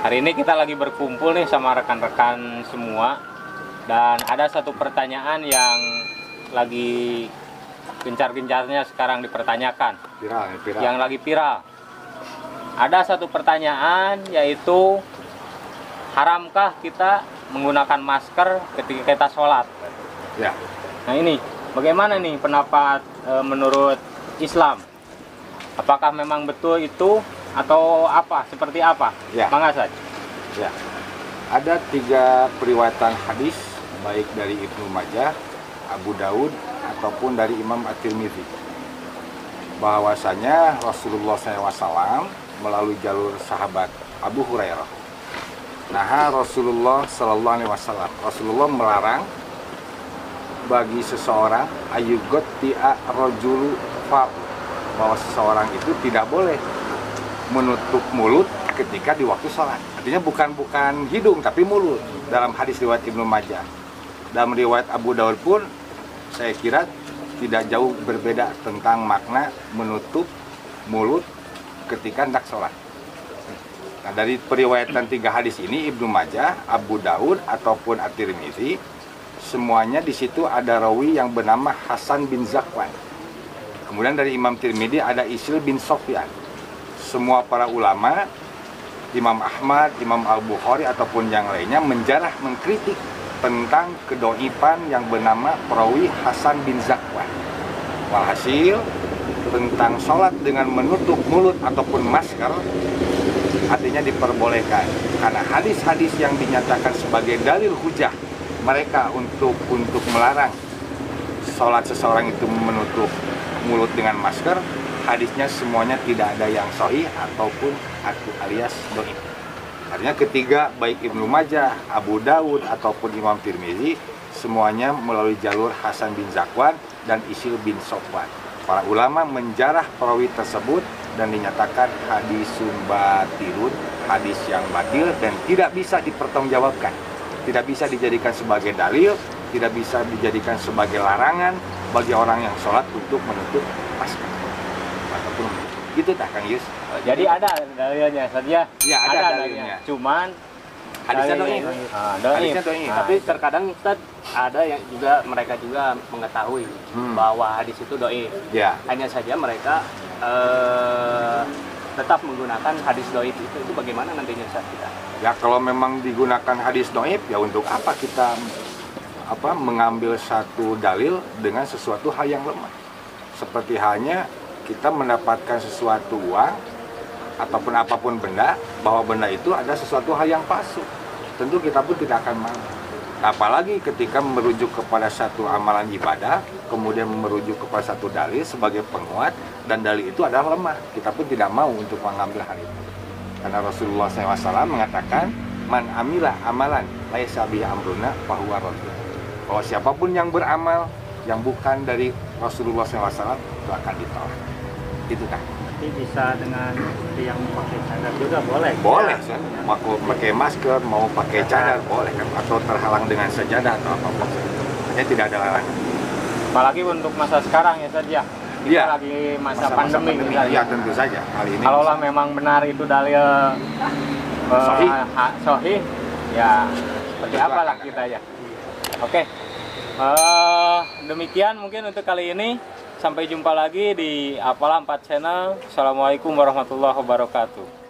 Hari ini kita lagi berkumpul nih sama rekan-rekan semua, dan ada satu pertanyaan yang lagi gencar-gencarnya sekarang dipertanyakan. Viral. Yang lagi viral. Ada satu pertanyaan, yaitu haramkah kita menggunakan masker ketika kita sholat? Ya. Nah ini, bagaimana nih pendapat menurut Islam? Apakah memang betul itu atau apa? Seperti apa? Ya. Bang Asad. Ya. Ada 3 periwayatan hadis, baik dari Ibnu Majah, Abu Daud, ataupun dari Imam At-Tirmidzi, bahwasanya Rasulullah SAW melalui jalur sahabat Abu Hurairah. Nah, Rasulullah SAW, Rasulullah melarang bagi seseorang ayyughti'a rajulu fa, bahwa seseorang itu tidak boleh menutup mulut ketika di waktu sholat. Artinya bukan hidung tapi mulut, dalam hadis riwayat Ibnu Majah. Dalam riwayat Abu Daud pun saya kira tidak jauh berbeda tentang makna menutup mulut ketika hendak sholat. Nah, dari periwayatan 3 hadis ini, Ibnu Majah, Abu Daud ataupun At-Tirmidzi, semuanya di situ ada rawi yang bernama Hasan bin Zakwan. Kemudian dari Imam Tirmidzi ada Isl bin Sofyan. Semua para ulama, Imam Ahmad, Imam Al-Bukhari ataupun yang lainnya menjarah, mengkritik tentang kedoifan yang bernama perawi Hasan bin Zakwan. Walhasil tentang sholat dengan menutup mulut ataupun masker artinya diperbolehkan, karena hadis-hadis yang dinyatakan sebagai dalil hujah mereka untuk melarang sholat seseorang itu menutup mulut dengan masker, hadisnya semuanya tidak ada yang sahih ataupun alias dhaif. Artinya ketiga, baik Ibnu Majah, Abu Daud ataupun Imam Tirmidzi, semuanya melalui jalur Hasan bin Zakwan dan Isl bin Sofwan. Para ulama menjarah perawi tersebut dan dinyatakan hadisun batilun, hadis yang batil dan tidak bisa dipertanggungjawabkan, tidak bisa dijadikan sebagai dalil, tidak bisa dijadikan sebagai larangan bagi orang yang sholat untuk menutup masker. Ataupun gitu tak Kang Yus? Jadi ada dalilnya saja. Ya, ada dalilnya. Cuman hadisnya dhaif. Hadisnya dhaif. Tapi terkadang Ustaz ada yang juga mereka juga mengetahui bahwa hadis itu dhaif. Ya. Hanya saja mereka tetap menggunakan hadis dhaif itu bagaimana nantinya Ustaz kita? Ya, kalau memang digunakan hadis dhaif, ya untuk apa kita mengambil satu dalil dengan sesuatu hal yang lemah? Seperti halnya kita mendapatkan sesuatu uang ataupun apapun benda, bahwa benda itu ada sesuatu hal yang palsu, tentu kita pun tidak akan mau. Apalagi ketika merujuk kepada satu amalan ibadah, kemudian merujuk kepada satu dalil sebagai penguat, dan dalil itu adalah lemah, kita pun tidak mau untuk mengambil hal itu. Karena Rasulullah SAW mengatakan, man amila amalan laisa bihi amruna fahuwa raddun, bahwa siapapun yang beramal yang bukan dari Rasulullah SAW itu akan ditolak. Itu kan. Jadi bisa dengan yang pakai cadar juga boleh? Boleh, ya. Mau pakai masker, mau pakai cadar boleh kan, atau terhalang dengan sejadah atau apapun. Hanya tidak ada larangan. Apalagi untuk masa sekarang ya saja. Kita Ya, lagi masa pandemi. Ya, tentu saja. Hal ini Kalaulah memang benar itu dalil sahih, ya seperti apalah kita ya. Oke. Demikian mungkin untuk kali ini. Sampai jumpa lagi di Apalah 4 Channel. Assalamualaikum warahmatullahi wabarakatuh.